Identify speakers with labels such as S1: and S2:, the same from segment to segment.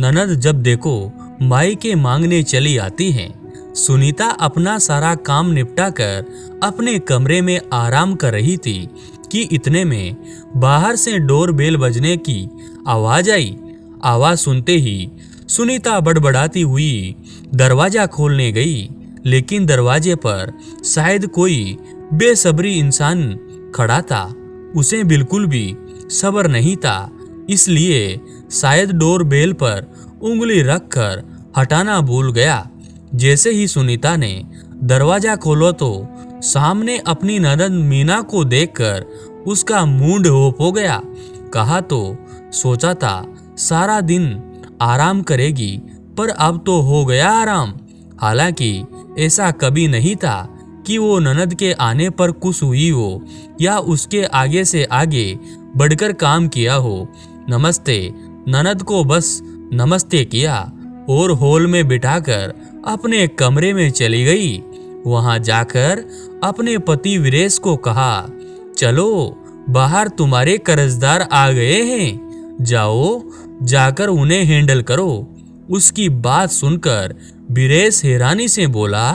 S1: ननद जब देखो माई के मांगने चली आती हैं। सुनीता अपना सारा काम निपटा कर अपने कमरे में आराम कर रही थी कि इतने में बाहर से डोर बेल बजने की आवाज आई। आवाज सुनते ही सुनीता बड़बड़ाती हुई दरवाजा खोलने गई, लेकिन दरवाजे पर शायद कोई बेसब्री इंसान खड़ा था। उसे बिल्कुल भी सब्र नहीं था, इसलिए शायद डोर बेल पर उंगली रखकर हटाना भूल गया। जैसे ही सुनीता ने दरवाजा खोला तो सामने अपनी ननद मीना को देखकर उसका मूड ऑफ हो गया। कहा तो सोचा था सारा दिन आराम करेगी, पर अब तो हो गया आराम। हालांकि ऐसा कभी नहीं था कि वो ननद के आने पर खुश हुई हो या उसके आगे से आगे बढ़कर काम किया हो। नमस्ते ननद को बस नमस्ते किया और हॉल में बिठाकर अपने कमरे में चली गई। वहां जाकर अपने पति वीरेश को कहा, चलो बाहर तुम्हारे कर्जदार आ गए हैं, जाओ जाकर उन्हें हैंडल करो। उसकी बात सुनकर वीरेश हैरानी से बोला,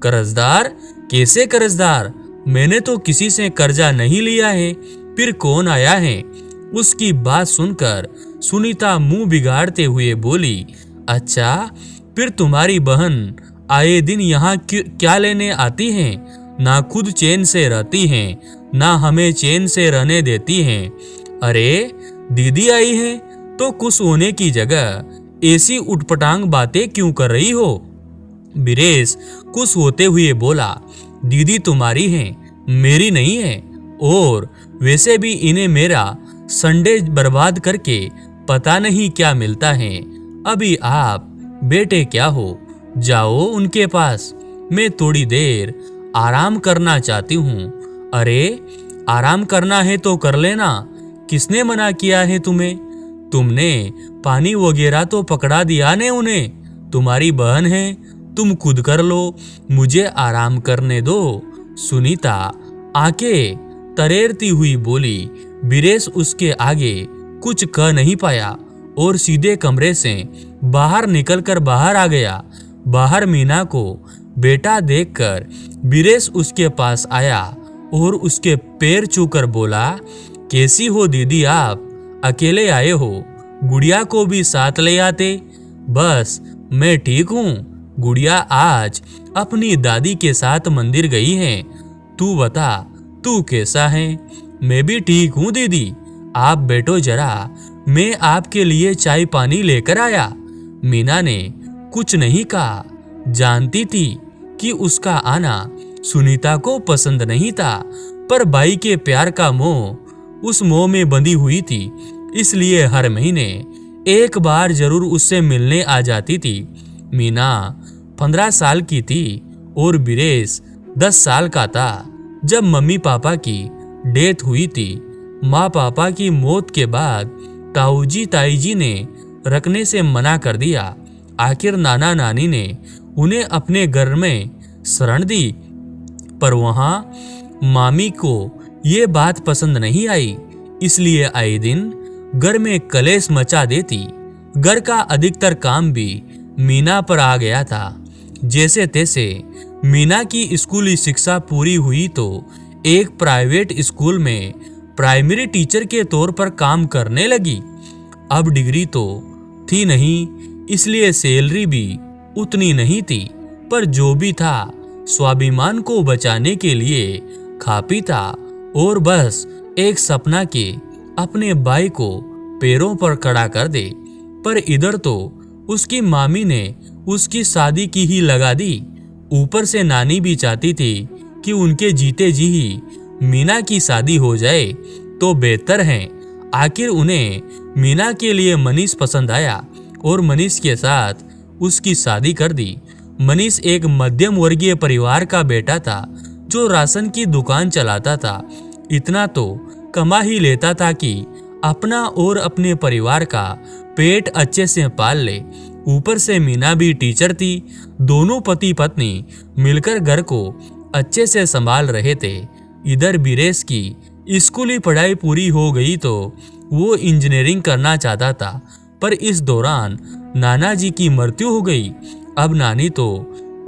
S1: कर्जदार? कैसे कर्जदार? मैंने तो किसी से कर्जा नहीं लिया है, फिर कौन आया है? उसकी बात सुनकर सुनीता मुंह बिगाड़ते हुए बोली, अच्छा फिर तुम्हारी बहन आए दिन यहाँ क्या लेने आती हैं? ना खुद चैन से रहती हैं, ना हमें चैन से रहने देती हैं। अरे दीदी आई है तो खुश होने की जगह ऐसी उटपटांग बातें क्यों कर रही हो? वीरेश खुश होते हुए बोला, दीदी तुम्हारी हैं, मेरी नहीं है। और वैसे भी इन्हें मेरा संडे बर्बाद करके पता नहीं क्या मिलता है। अभी आप बेटे क्या हो, जाओ उनके पास, मैं थोड़ी देर आराम करना चाहती हूँ। अरे आराम करना है तो कर लेना, किसने मना किया है तुम्हें? तुमने पानी वगैरह तो पकड़ा दिया ने उन्हें, तुम्हारी बहन है, तुम खुद कर लो, मुझे आराम करने दो। सुनीता आंखें तरेरती हुई बोली। वीरेश उसके आगे कुछ कह नहीं पाया और सीधे कमरे से बाहर निकलकर बाहर आ गया। बाहर मीना को बेटा देखकर वीरेश उसके पास आया और उसके पैर छूकर बोला, कैसी हो दीदी आप? अकेले आए हो, गुड़िया को भी साथ ले आते। बस मैं ठीक हूँ, गुड़िया आज अपनी दादी के साथ मंदिर गई है। तू बता तू कैसा है? मैं भी ठीक हूँ दीदी, आप बैठो जरा, मैं आपके लिए चाय पानी लेकर आया। मीना ने कुछ नहीं कहा, जानती थी कि उसका आना सुनीता को पसंद नहीं था, पर भाई के प्यार का मोह उस मोह में बंधी हुई थी, इसलिए हर महीने एक बार जरूर उससे मिलने आ जाती थी। मीना 15 साल की थी और वीरेश 10 साल का था जब मम्मी पापा की डेथ हुई थी। माँ पापा की मौत के बाद ताऊजी ताईजी ने रखने से मना कर दिया। आखिर नाना नानी ने उन्हें अपने घर में शरण दी, पर वहाँ मामी को ये बात पसंद नहीं आई, इसलिए आए दिन घर में कलेश मचा देती। घर का अधिकतर काम भी मीना पर आ गया था। जैसे तैसे मीना की स्कूली शिक्षा पूरी हुई तो एक प्राइवेट स्कूल में प्राइमरी टीचर के तौर पर काम करने लगी। अब डिग्री तो थी नहीं, इसलिए सैलरी भी उतनी नहीं थी, पर जो भी था स्वाभिमान को बचाने के लिए खा पी था और बस एक सपना के अपने भाई को पैरों पर खड़ा कर दे। पर इधर तो उसकी मामी ने उसकी शादी की ही लगा दी। ऊपर से नानी भी चाहती थी कि उनके जीते जी ही मीना की शादी हो जाए तो बेहतर है। आखिर उन्हें मीना के लिए मनीष पसंद आया और मनीष के साथ उसकी शादी कर दी। मनीष एक मध्यम वर्गीय परिवार का बेटा था जो राशन की दुकान चलाता था। इतना तो कमा ही लेता था कि अपना और अपने परिवार का पेट अच्छे से पाल ले। ऊपर से मीना भी टीचर थी। दोनों पति पत्नी मिलकर घर को अच्छे से संभाल रहे थे। इधर वीरेश की स्कूली पढ़ाई पूरी हो गई तो वो इंजीनियरिंग करना चाहता था, पर इस दौरान नाना जी की मृत्यु हो गई। अब नानी तो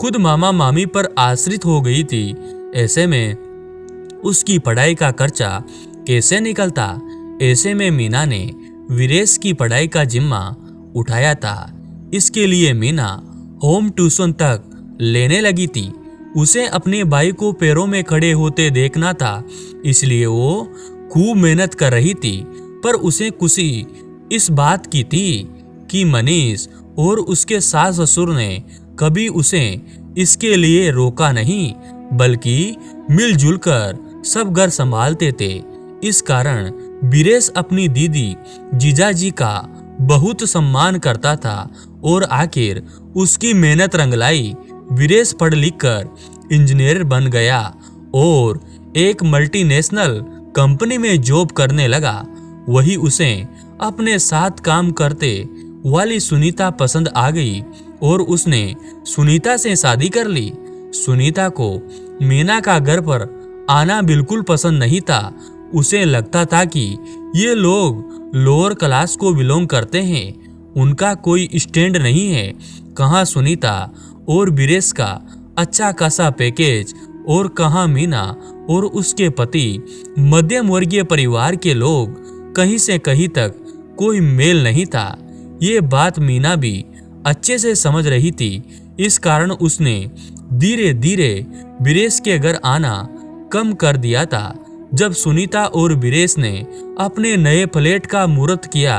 S1: खुद मामा मामी पर आश्रित हो गई थी। ऐसे में उसकी पढ़ाई का खर्चा कैसे निकलता। ऐसे में मीना ने वीरेश की पढ़ाई का जिम्मा उठाया था। इसके लिए मीना होम ट्यूशन तक लेने लगी थी। उसे अपने भाई को पैरों में खड़े होते देखना था, इसलिए वो खूब मेहनत कर रही थी। पर उसे खुशी इस बात की थी कि मनीष और उसके सास ससुर ने कभी उसे इसके लिए रोका नहीं, बल्कि मिलजुल कर सब घर संभालते थे। इस कारण वीरेश अपनी दीदी जीजाजी का बहुत सम्मान करता था और आखिर उसकी मेहनत रंग लाई। वीरेश पढ़ लिख कर इंजीनियर बन गया और एक मल्टीनेशनल कंपनी में जॉब करने लगा। वही उसे अपने साथ काम करते वाली सुनीता पसंद आ गई और उसने सुनीता से शादी कर ली। सुनीता को मीना का घर पर आना बिल्कुल पसंद नहीं था। उसे लगता था कि ये लोग लोअर क्लास को बिलोंग करते हैं, उनका कोई स्टैंड नहीं है। कहाँ सुनीता और वीरेश का अच्छा खासा पैकेज और कहाँ मीना और उसके पति मध्यम वर्गीय परिवार के लोग। कहीं से कहीं तक कोई मेल नहीं था। ये बात मीना भी अच्छे से समझ रही थी। इस कारण उसने धीरे धीरे वीरेश के घर आना कम कर दिया था। जब सुनीता और वीरेश ने अपने नए फ्लैट का मुहूर्त किया,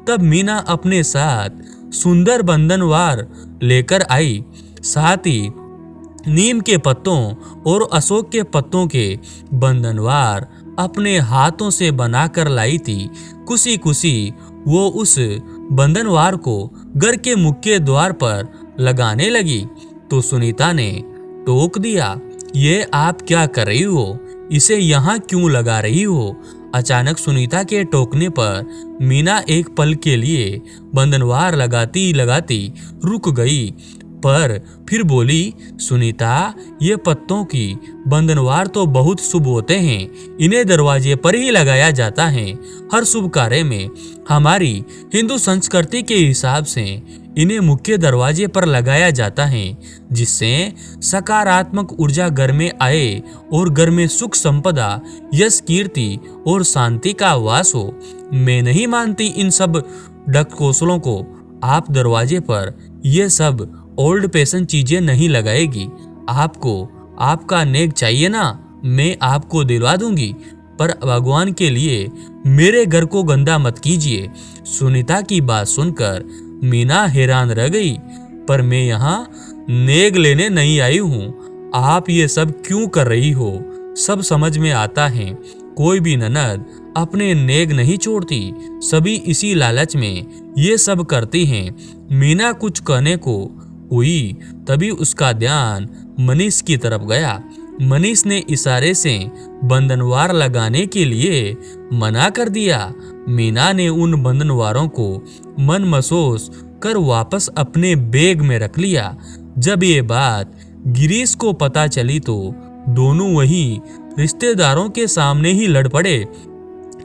S1: तब मीना अपने साथ सुंदर बंधनवार लेकर आई। साथ ही नीम के पत्तों और अशोक के पत्तों के बंधनवार अपने हाथों से बनाकर लाई थी। खुशी खुशी वो उस बंधनवार को घर के मुख्य द्वार पर लगाने लगी तो सुनीता ने टोक दिया, ये आप क्या कर रही हो? इसे यहाँ क्यों लगा रही हो? अचानक सुनीता के टोकने पर मीना एक पल के लिए बंधनवार लगाती लगाती रुक गई, पर फिर बोली, सुनीता, ये पत्तों की बंधनवार तो बहुत शुभ होते हैं। इन्हें दरवाजे पर ही लगाया जाता है। हर शुभ कार्य में हमारी हिंदू संस्कृति के हिसाब से इन्हें मुख्य दरवाजे पर लगाया जाता है, जिससे सकारात्मक ऊर्जा घर में आए और घर में सुख संपदा, यश, कीर्ति और शांति का वास हो। मैं नहीं मानती इन सब ढकोसलों को। आप दरवाजे पर ये सब ओल्ड फैशन चीजें नहीं लगाएगी। आपको आपका नेक चाहिए ना, मैं आपको दिलवा दूंगी, पर भगवान के लिए मेरे घर को गंदा मत कीजिए। सुनीता की बात सुनकर मीना हैरान रह गई, पर मैं यहाँ नेग लेने नहीं आई हूँ। आप ये सब क्यों कर रही हो? सब समझ में आता है। कोई भी ननद अपने नेग नहीं छोड़ती। सभी इसी लालच में ये सब करती हैं। मीना कुछ कहने को हुई, तभी उसका ध्यान मनीष की तरफ गया। मनीष ने इशारे से बंधनवार लगाने के लिए मना कर दिया। मीना ने उन बंधनवारों को मन महसूस कर वापस अपने बैग में रख लिया। जब ये बात गिरीश को पता चली तो दोनों वही रिश्तेदारों के सामने ही लड़ पड़े।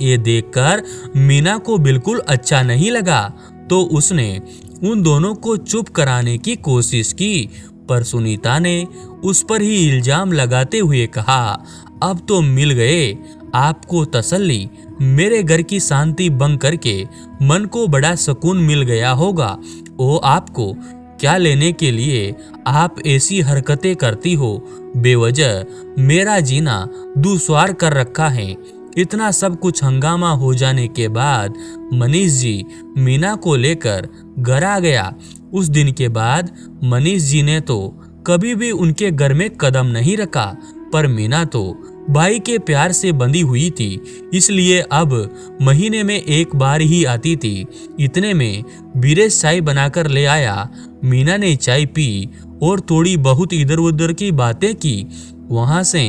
S1: ये देखकर मीना को बिल्कुल अच्छा नहीं लगा, तो उसने उन दोनों को चुप कराने की कोशिश की, पर सुनीता ने उस पर ही इल्जाम लगाते हुए कहा, अब तो मिल गए आपको तसल्ली। मेरे घर की शांति भंग करके मन को बड़ा सुकून मिल गया होगा। ओ, आपको क्या लेने के लिए आप ऐसी हरकतें करती हो? बेवजह मेरा जीना दुश्वार कर रखा है। इतना सब कुछ हंगामा हो जाने के बाद मनीष जी मीना को लेकर घर आ गया। उस दिन के बाद मनीष जी ने तो कभी भी उनके घर में कदम नहीं रखा, पर मीना तो भाई के प्यार से बंधी हुई थी, इसलिए अब महीने में एक बार ही आती थी। इतने में वीरेश चाय बनाकर ले आया। मीना ने चाय पी और थोड़ी बहुत इधर उधर की बातें की, वहां से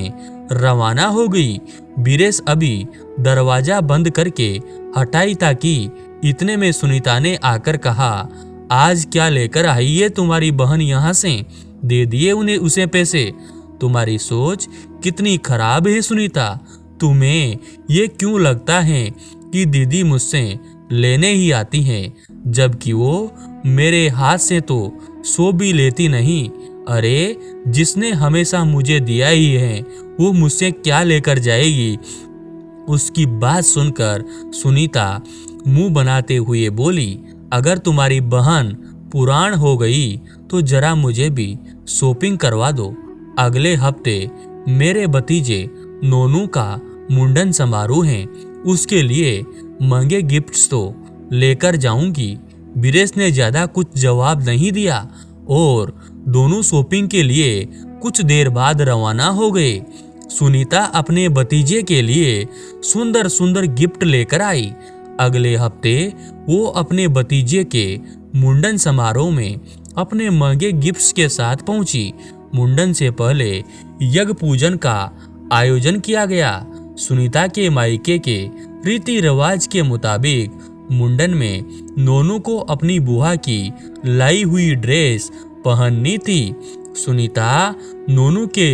S1: रवाना हो गई। वीरेश अभी दरवाजा बंद करके हटाई था कि इतने में सुनीता ने आकर कहा, आज क्या लेकर आई है तुम्हारी बहन? यहाँ से दे दिए उन्हें उसे पैसे। तुम्हारी सोच कितनी खराब है सुनीता। तुम्हें ये क्यों लगता है कि दीदी मुझसे लेने ही आती हैं? जबकि वो मेरे हाथ से तो सो भी लेती नहीं। अरे, जिसने हमेशा मुझे दिया ही है वो मुझसे क्या लेकर जाएगी। उसकी बात सुनकर सुनीता मुंह बनाते हुए बोली, अगर तुम्हारी बहन पुरान हो गई तो जरा मुझे भी शॉपिंग करवा दो। अगले हफ्ते मेरे भतीजे नोनू का मुंडन समारोह है, उसके लिए महंगे गिफ्ट्स तो लेकर जाऊंगी। बीरेश ने ज्यादा कुछ जवाब नहीं दिया और दोनों शॉपिंग के लिए कुछ देर बाद रवाना हो गए। सुनीता अपने भतीजे के लिए सुंदर सुंदर गिफ्ट लेकर आई। अगले हफ्ते वो अपने भतीजे के मुंडन समारोह में अपने महंगे गिफ्ट्स के साथ पहुंची। मुंडन से पहले यज्ञ पूजन का आयोजन किया गया। सुनीता के मायके के रीति रिवाज के मुताबिक मुंडन में नोनू को अपनी बुआ की लाई हुई ड्रेस पहननी थी। सुनीता नोनू के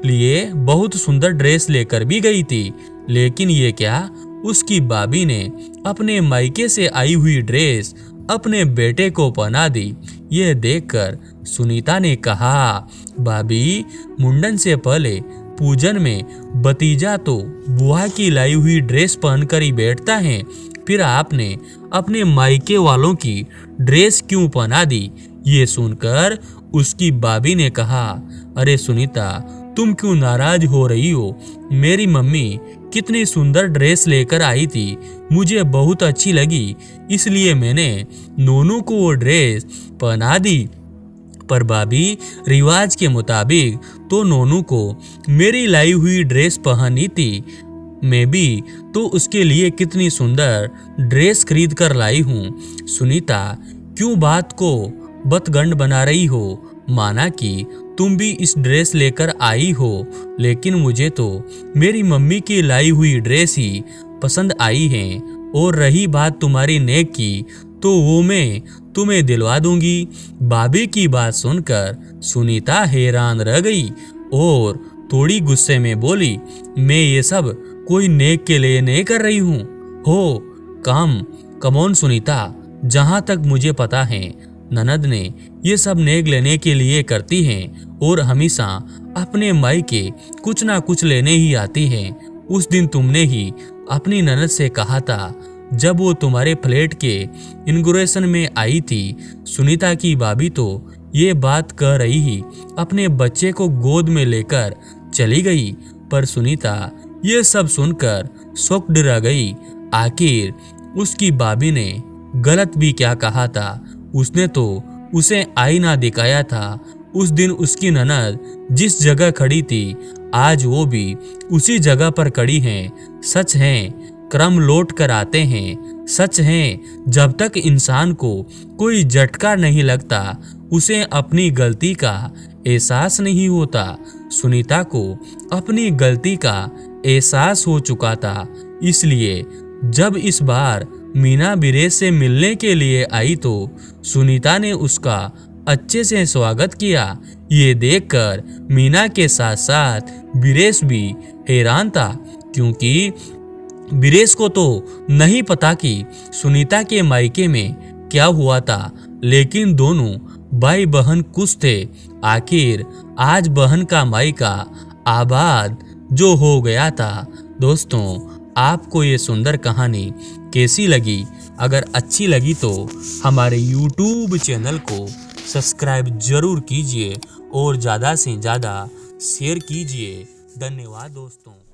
S1: लिए बहुत सुंदर ड्रेस लेकर भी गई थी, लेकिन ये क्या, उसकी भाभी ने अपने मायके से आई हुई ड्रेस अपने बेटे को पहना दी। यह देखकर सुनीता ने कहा, भाभी, मुंडन से पहले पूजन में भतीजा तो बुआ की लाई हुई ड्रेस पहनकर ही बैठता है, फिर आपने अपने मायके वालों की ड्रेस क्यों पहना दी। ये सुनकर उसकी भाभी ने कहा, अरे सुनीता, तुम क्यों नाराज हो रही हो। मेरी मम्मी कितनी सुंदर ड्रेस लेकर आई थी, मुझे बहुत अच्छी लगी, इसलिए मैंने नोनू को वो ड्रेस पहना दी। पर भाभी, रिवाज के मुताबिक तो नोनू को मेरी लाई हुई ड्रेस पहनी थी। मैं भी तो उसके लिए कितनी सुंदर ड्रेस खरीद कर लाई हूँ। सुनीता, क्यों बात को बतगंड बना रही हो। माना कि तुम भी इस ड्रेस लेकर आई हो, लेकिन मुझे तो मेरी मम्मी की लाई हुई ड्रेस ही पसंद आई है। और रही बात तुम्हारी नेक की, तो वो मैं तुम्हें दिलवा दूंगी। भाभी की बात सुनकर सुनीता हैरान रह गई और थोड़ी गुस्से में बोली, मैं ये सब कोई नेक के लिए नहीं कर रही हूँ। हो कम ऑन सुनीता, जहाँ तक मुझे पता है ननद ने ये सब नेक लेने के लिए करती हैं और हमेशा अपने मायके कुछ ना कुछ लेने ही आती हैं। उस दिन तुमने ही अपनी ननद से कहा था जब वो तुम्हारे फ्लैट के इनॉग्रेशन में आई थी। सुनीता की भाभी तो ये बात कह रही ही अपने बच्चे को गोद में लेकर चली गई, पर सुनीता ये सब सुनकर शॉक्ड रह गई। आखिर उसकी भाभी ने गलत भी क्या कहा था, उसने तो उसे आईना दिखाया था। उस दिन उसकी ननद जिस जगह खड़ी थी, आज वो भी उसी जगह पर खड़ी हैं। सच है, क्रम लौट कर आते हैं। सच है, जब तक इंसान को कोई झटका नहीं लगता, उसे अपनी गलती का एहसास नहीं होता। सुनीता को अपनी गलती का एहसास हो चुका था, इसलिए जब इस बार मीना बीरेश से मिलने के लिए आई तो सुनीता ने उसका अच्छे से स्वागत किया। ये देखकर मीना के साथ साथ बीरेश भी हैरान था, क्योंकि बीरेश को तो नहीं पता कि सुनीता के मायके में क्या हुआ था, लेकिन दोनों भाई बहन खुश थे। आखिर आज बहन का मायका आबाद जो हो गया था। दोस्तों, आपको ये सुंदर कहानी कैसी लगी? अगर अच्छी लगी तो हमारे YouTube चैनल को सब्सक्राइब जरूर कीजिए और ज़्यादा से ज़्यादा शेयर कीजिए। धन्यवाद दोस्तों।